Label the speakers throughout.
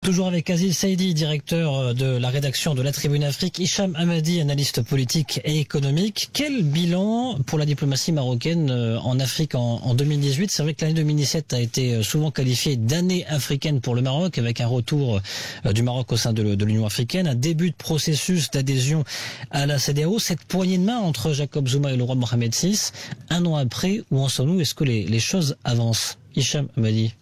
Speaker 1: Toujours avec Aziz Saidi, directeur de la rédaction de La Tribune Afrique, Hicham Hamadi, analyste politique et économique. Quel bilan pour la diplomatie marocaine en Afrique en 2018 ? C'est vrai que l'année 2017 a été souvent qualifiée d'année africaine pour le Maroc, avec un retour du Maroc au sein de l'Union africaine, un début de processus d'adhésion à la CEDEAO. Cette poignée de main entre Jacob Zuma et le roi Mohamed VI, un an après, où en sommes-nous ? Est-ce que les choses avancent ? Hicham Hamadi.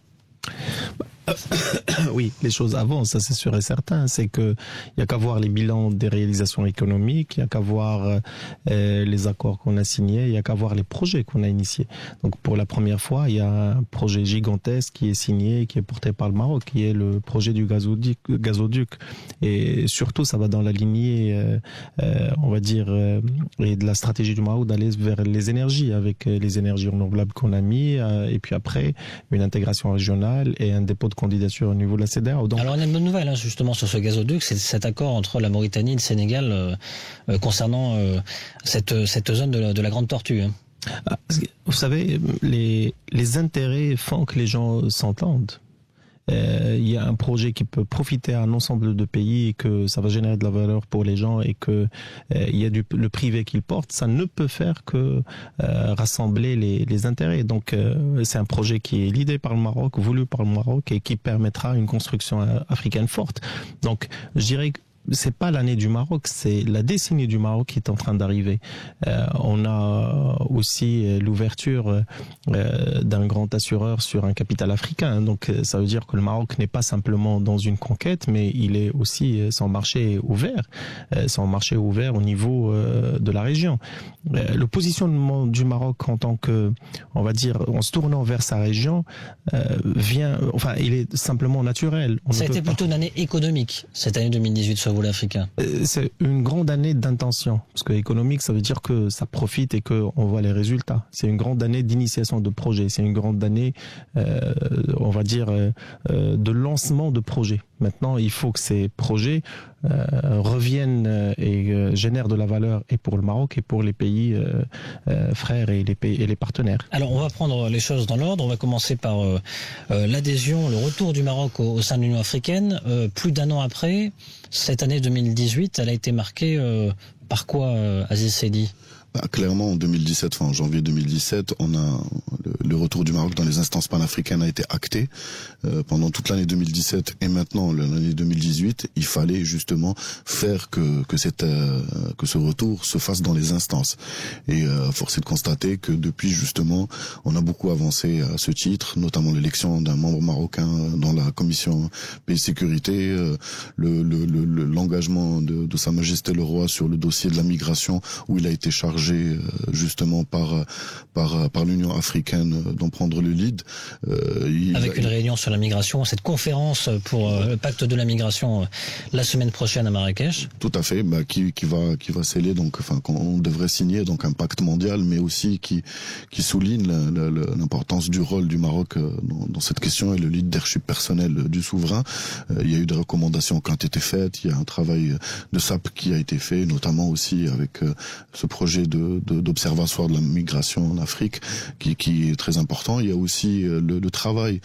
Speaker 2: Oui, les choses avancent, ça c'est sûr et certain. C'est que il y a qu'à voir les bilans des réalisations économiques, il y a qu'à voir les accords qu'on a signés, il y a qu'à voir les projets qu'on a initiés. Donc pour la première fois, il y a un projet gigantesque qui est signé, qui est porté par le Maroc, qui est le projet du gazoduc. Et surtout, ça va dans la lignée, on va dire, et de la stratégie du Maroc d'aller vers les énergies, avec les énergies renouvelables qu'on a mis, et puis après une intégration régionale et un dépôt de candidature au niveau de la CEDEAO. Donc... Alors
Speaker 1: on a une bonne nouvelle justement sur ce gazoduc, c'est cet accord entre la Mauritanie et le Sénégal concernant cette zone de la Grande Tortue.
Speaker 2: Vous savez, les intérêts font que les gens s'entendent. Il y a un projet qui peut profiter à un ensemble de pays et que ça va générer de la valeur pour les gens et que il y a le privé qui le porte, ça ne peut faire que rassembler les intérêts. Donc c'est un projet qui est l'idée par le Maroc, voulu par le Maroc et qui permettra une construction africaine forte. Donc je dirais que c'est pas l'année du Maroc, c'est la décennie du Maroc qui est en train d'arriver. On a aussi l'ouverture d'un grand assureur sur un capital africain. Donc ça veut dire que le Maroc n'est pas simplement dans une conquête, mais il est aussi son marché ouvert au niveau de la région. Le positionnement du Maroc en tant que, on va dire, en se tournant vers sa région, il est simplement naturel.
Speaker 1: Ça a été plutôt une année économique, cette année 2018 sur vol africain.
Speaker 2: C'est une grande année d'intention, parce que économique, ça veut dire que ça profite et qu'on voit les résultats. C'est une grande année d'initiation de projets, c'est une grande année, on va dire, de lancement de projets. Maintenant, il faut que ces projets reviennent et génèrent de la valeur et pour le Maroc et pour les pays frères et les partenaires.
Speaker 1: Alors, on va prendre les choses dans l'ordre. On va commencer par l'adhésion, le retour du Maroc au sein de l'Union africaine. Plus d'un an après, cette année 2018, elle a été marquée par quoi, Aziz Saidi ?
Speaker 3: Clairement, en 2017, en janvier 2017, on a le retour du Maroc dans les instances panafricaines a été acté pendant toute l'année 2017 et maintenant l'année 2018. Il fallait justement faire que ce retour se fasse dans les instances. Et force est de constater que depuis justement, on a beaucoup avancé à ce titre, notamment l'élection d'un membre marocain dans la commission paix et sécurité, l'engagement de Sa Majesté le Roi sur le dossier de la migration où il a été chargé justement par l'Union africaine d'en prendre le lead.
Speaker 1: Avec une réunion sur la migration, cette conférence pour le pacte de la migration la semaine prochaine à Marrakech.
Speaker 3: Tout à fait, qui va sceller qu'on devrait signer donc un pacte mondial, mais aussi qui souligne l'importance du rôle du Maroc dans cette question et le leadership personnel du souverain. Il y a eu des recommandations qui ont été faites, il y a un travail de SAP qui a été fait, notamment aussi avec ce projet d'observatoire de la migration en Afrique qui est très important. Il y a aussi le travail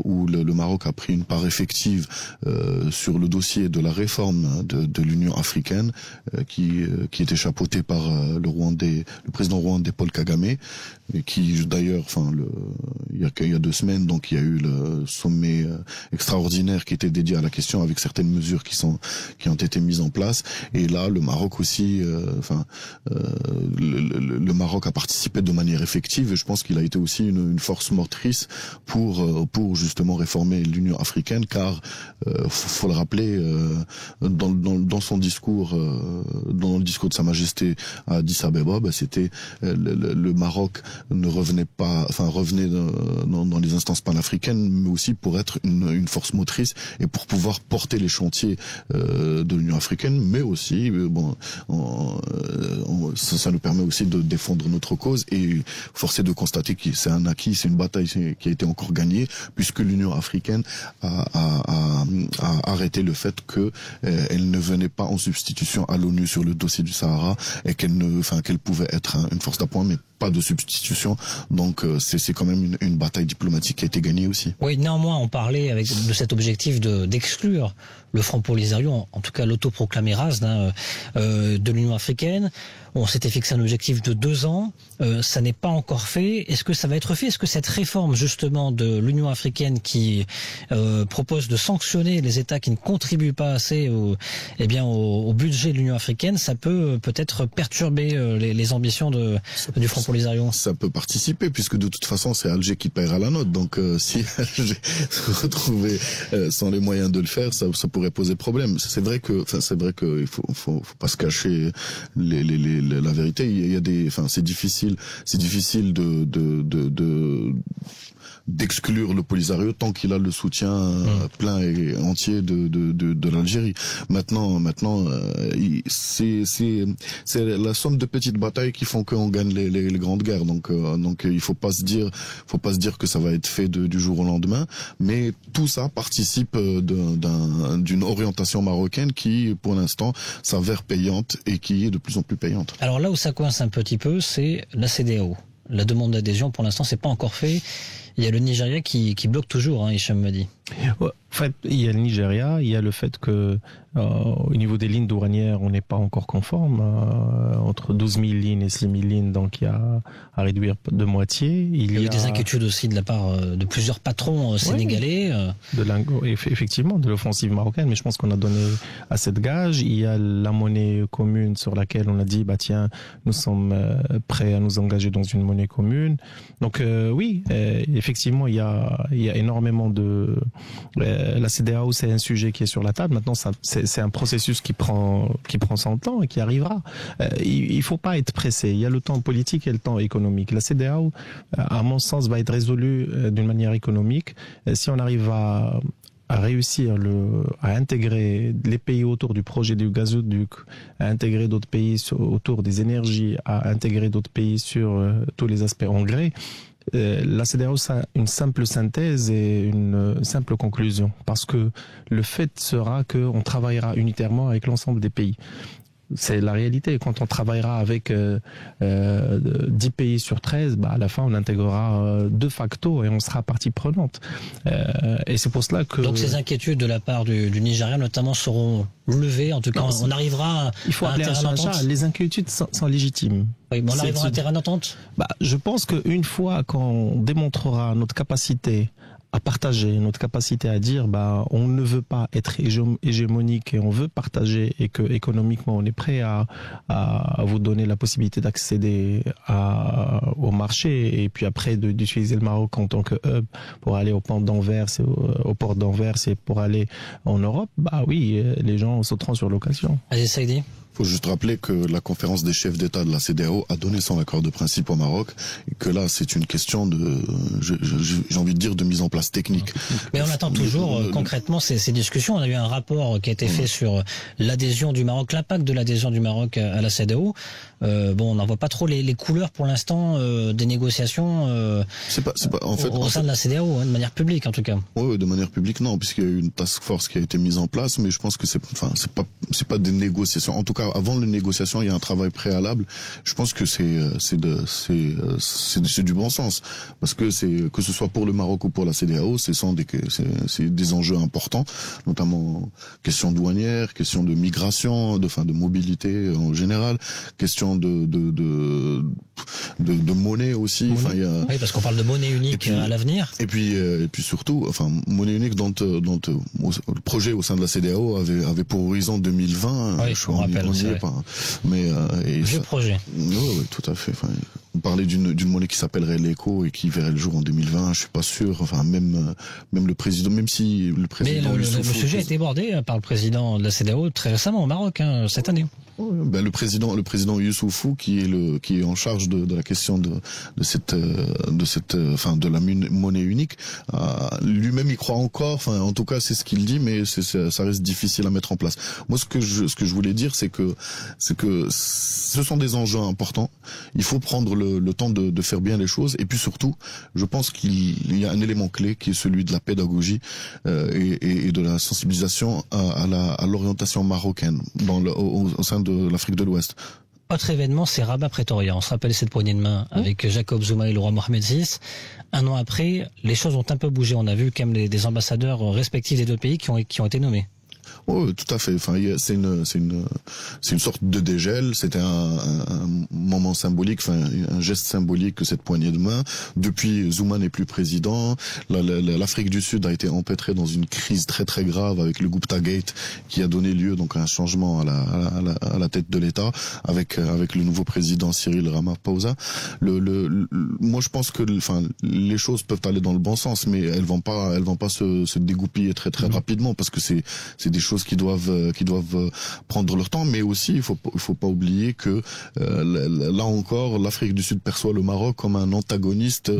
Speaker 3: où le Maroc a pris une part effective sur le dossier de la réforme de l'Union africaine qui était chapeauté par le président rwandais Paul Kagame, et qui d'ailleurs il y a 2 semaines donc il y a eu le sommet extraordinaire qui était dédié à la question avec certaines mesures qui ont été mises en place. Et là le Maroc aussi le Maroc a participé de manière effective et je pense qu'il a été aussi une force motrice pour justement réformer l'Union africaine, car faut le rappeler dans son discours dans le discours de Sa Majesté à Addis Abeba, c'était le Maroc revenait dans les instances panafricaines, mais aussi pour être une force motrice et pour pouvoir porter les chantiers de l'Union africaine, mais aussi ça nous permet aussi de défendre notre cause. Et force est de constater que c'est un acquis, c'est une bataille qui a été encore gagnée, puisque l'Union africaine a a arrêté le fait que elle ne venait pas en substitution à l'ONU sur le dossier du Sahara et qu'elle pouvait être une force d'appoint, mais pas de substitution. Donc c'est quand même une bataille diplomatique qui a été gagnée aussi.
Speaker 1: Oui, néanmoins, on parlait de cet objectif d'exclure le Front Polisario, en tout cas l'autoproclamé RASD de l'Union africaine. On s'était fixé un objectif de 2 ans. Ça n'est pas encore fait. Est-ce que ça va être fait? Est-ce que cette réforme justement de l'Union africaine qui propose de sanctionner les États qui ne contribuent pas assez au budget de l'Union africaine, ça peut-être perturber les ambitions du Front Polisario?
Speaker 3: Ça peut participer, puisque de toute façon c'est Alger qui paiera la note. Donc si Alger se retrouvait sans les moyens de le faire, ça pourrait poser problème. C'est vrai que il faut pas se cacher la vérité. Il y a c'est difficile d'exclure le Polisario tant qu'il a le soutien plein et entier de l'Algérie. Maintenant, c'est la somme de petites batailles qui font qu'on gagne les grandes guerres. Donc il faut pas se dire que ça va être fait du jour au lendemain. Mais tout ça participe d'une orientation marocaine qui, pour l'instant, s'avère payante et qui est de plus en plus payante.
Speaker 1: Alors là où ça coince un petit peu, c'est la CEDEAO. La demande d'adhésion, pour l'instant, c'est pas encore fait. Il y a le Nigeria qui bloque toujours, Hicham Madi.
Speaker 2: Ouais, en fait, il y a le Nigeria, il y a le fait que au niveau des lignes douanières, on n'est pas encore conforme. Entre 12 000 lignes et 6 000 lignes, donc il y a à réduire de moitié. Il y a
Speaker 1: eu des inquiétudes aussi de la part de plusieurs patrons sénégalais.
Speaker 2: Effectivement, de l'offensive marocaine, mais je pense qu'on a donné assez de gages. Il y a la monnaie commune sur laquelle on a dit, tiens, nous sommes prêts à nous engager dans une monnaie commune. Donc effectivement, il y a énormément de... la CEDEAO, c'est un sujet qui est sur la table. Maintenant, c'est un processus qui prend son temps et qui arrivera. Il faut pas être pressé. Il y a le temps politique et le temps économique. La CEDEAO, à mon sens, va être résolue d'une manière économique. Si on arrive à réussir à intégrer les pays autour du projet du gazoduc, à intégrer d'autres pays autour des énergies, à intégrer d'autres pays sur tous les aspects en gré, la CEDEAO, ça a une simple synthèse et une simple conclusion, parce que le fait sera qu'on travaillera unitairement avec l'ensemble des pays. C'est la réalité. Quand on travaillera avec 10 pays sur 13, à la fin on intégrera de facto et on sera partie prenante. Et c'est pour cela que...
Speaker 1: Donc ces inquiétudes de la part du Nigeria notamment seront levées. En tout cas, on arrivera
Speaker 2: il faut appeler un chat. Les inquiétudes sont légitimes.
Speaker 1: Oui, mais on arrivera à un terrain d'entente.
Speaker 2: Je pense qu'une fois qu'on démontrera notre capacité à partager, notre capacité à dire on ne veut pas être hégémonique et on veut partager, et que économiquement on est prêt à vous donner la possibilité d'accéder au marché, et puis après d'utiliser le Maroc en tant que hub pour aller au port d'Anvers et pour aller en Europe, oui, les gens sauteront sur l'occasion.
Speaker 1: Aziz Saïdi.
Speaker 3: Il faut juste rappeler que la conférence des chefs d'État de la CEDEAO a donné son accord de principe au Maroc, et que là c'est une question j'ai envie de dire, de mise en place technique.
Speaker 1: Mais on attend toujours concrètement ces discussions. On a eu un rapport qui a été fait sur l'adhésion du Maroc, l'impact de l'adhésion du Maroc à la CEDEAO. On n'en voit pas trop les couleurs pour l'instant des négociations au sein de la CEDEAO, de manière publique en tout cas.
Speaker 3: Oui, de manière publique non, puisqu'il y a eu une task force qui a été mise en place, mais je pense que c'est pas des négociations. En tout cas, avant les négociations, il y a un travail préalable. Je pense que c'est du bon sens, parce que que ce soit pour le Maroc ou pour la CEDEAO, c'est des enjeux importants, notamment question douanière, question de migration, de mobilité en général, question de monnaie aussi.
Speaker 1: Oui, parce qu'on parle de monnaie unique à l'avenir.
Speaker 3: Et puis surtout, monnaie unique dont le projet au sein de la CEDEAO avait pour horizon 2020.
Speaker 1: Oui, je me rappelle. Vieux projet.
Speaker 3: Oui, tout à fait. On parlait d'une monnaie qui s'appellerait l'ECO et qui verrait le jour en 2020. Je suis pas sûr. Même le président, même si le président.
Speaker 1: Mais le sujet a été abordé par le président de la CEDEAO très récemment au Maroc, cette année.
Speaker 3: Le président Youssoufou, qui est en charge de la question de la monnaie unique, lui-même y croit encore. En tout cas, c'est ce qu'il dit, mais ça reste difficile à mettre en place. Moi, ce que je voulais dire, c'est que ce sont des enjeux importants. Il faut prendre le temps de faire bien les choses. Et puis surtout, je pense qu'il y a un élément clé qui est celui de la pédagogie et de la sensibilisation à l'orientation marocaine au sein de l'Afrique de l'Ouest.
Speaker 1: Autre événement, c'est Rabat-Pretoria. On se rappelle cette poignée de main avec Jacob Zuma et le roi Mohamed VI. Un an après, les choses ont un peu bougé. On a vu quand même des ambassadeurs respectifs des deux pays qui ont été nommés.
Speaker 3: Oui, tout à fait. Enfin, c'est une sorte de dégel. C'était un moment symbolique, enfin un geste symbolique que cette poignée de main. Depuis, Zuma n'est plus président. L'Afrique du Sud a été empêtrée dans une crise très très grave avec le Gupta Gate, qui a donné lieu donc à un changement à la tête de l'État avec le nouveau président Cyril Ramaphosa. Moi, je pense que les choses peuvent aller dans le bon sens, mais elles vont pas se dégoupiller très très rapidement, parce que c'est des choses qui doivent prendre leur temps, mais aussi il faut pas oublier que là encore l'Afrique du Sud perçoit le Maroc comme un antagoniste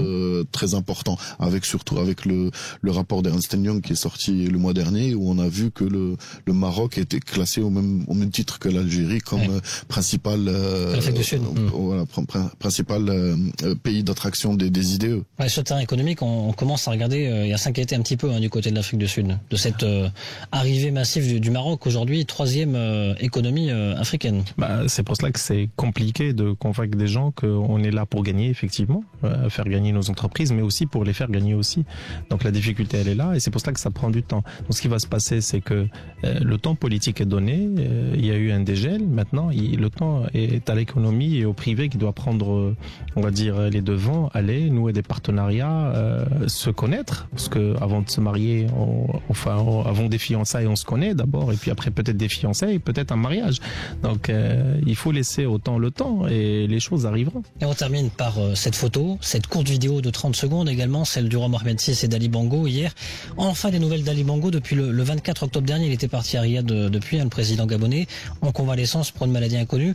Speaker 3: très important, surtout avec le rapport d'Ernst & Young qui est sorti le mois dernier, où on a vu que le Maroc était classé au même titre que l'Algérie comme principal pays d'attraction des IDE.
Speaker 1: Ouais, sur le terrain économique, on commence à regarder et à s'inquiéter un petit peu du côté de l'Afrique du Sud, de cette arrivée massive du Maroc, aujourd'hui 3e économie africaine.
Speaker 2: C'est pour cela que c'est compliqué de convaincre des gens qu'on est là pour gagner, effectivement, faire gagner nos entreprises, mais aussi pour les faire gagner aussi. Donc la difficulté, elle est là, et c'est pour cela que ça prend du temps. Donc ce qui va se passer, c'est que le temps politique est donné, il y a eu un dégel, maintenant le temps est à l'économie et au privé qui doit prendre, on va dire, les devants, aller nouer des partenariats, se connaître, parce que avant de se marier, avant des fiançailles, on se connaît d'abord, et puis après peut-être des fiançailles, peut-être un mariage. Donc il faut laisser autant le temps et les choses arriveront.
Speaker 1: Et on termine par cette photo, cette courte vidéo de 30 secondes également, celle du roi Mohamed VI et d'Ali Bongo hier. Enfin des nouvelles d'Ali Bongo depuis le 24 octobre dernier. Il était parti à Riyad depuis, le président gabonais, en convalescence pour une maladie inconnue.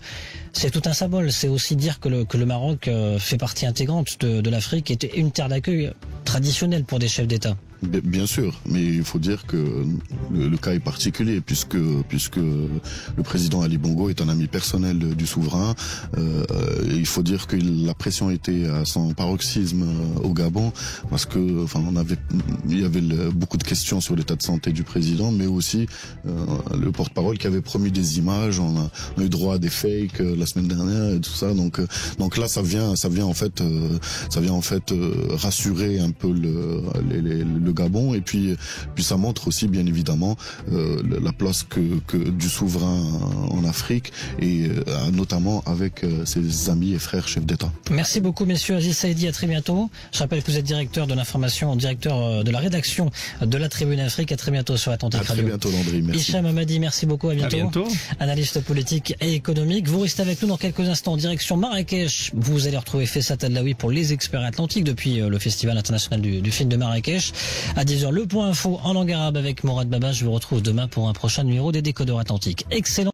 Speaker 1: C'est tout un symbole. C'est aussi dire que le Maroc fait partie intégrante de l'Afrique, et une terre d'accueil traditionnelle pour des chefs d'État.
Speaker 3: Bien sûr, mais il faut dire que le cas est particulier, puisque le président Ali Bongo est un ami personnel du souverain. Il faut dire que la pression était à son paroxysme au Gabon, parce que il y avait beaucoup de questions sur l'état de santé du président, mais aussi le porte-parole qui avait promis des images. On a eu droit à des fakes la semaine dernière et tout ça. Donc là, ça vient en fait rassurer un peu le Gabon, et puis ça montre aussi bien évidemment la place que du souverain en Afrique, et notamment avec ses amis et frères chefs d'État.
Speaker 1: Merci beaucoup messieurs. Aziz Saïdi, à très bientôt. Je rappelle que vous êtes directeur de l'information, directeur de la rédaction de la Tribune Afrique. À très bientôt sur Atlantique Radio.
Speaker 3: À très bientôt Landry, merci.
Speaker 1: Hicham Hamadi, merci beaucoup, à bientôt.
Speaker 2: À bientôt.
Speaker 1: Analyste politique et économique. Vous restez avec nous dans quelques instants en direction Marrakech. Vous allez retrouver Fessat Adlaoui pour les experts atlantiques depuis le Festival international du film de Marrakech. À 10h, le point info en langue arabe avec Morad Baba. Je vous retrouve demain pour un prochain numéro des Décodeurs Atlantiques. Excellent.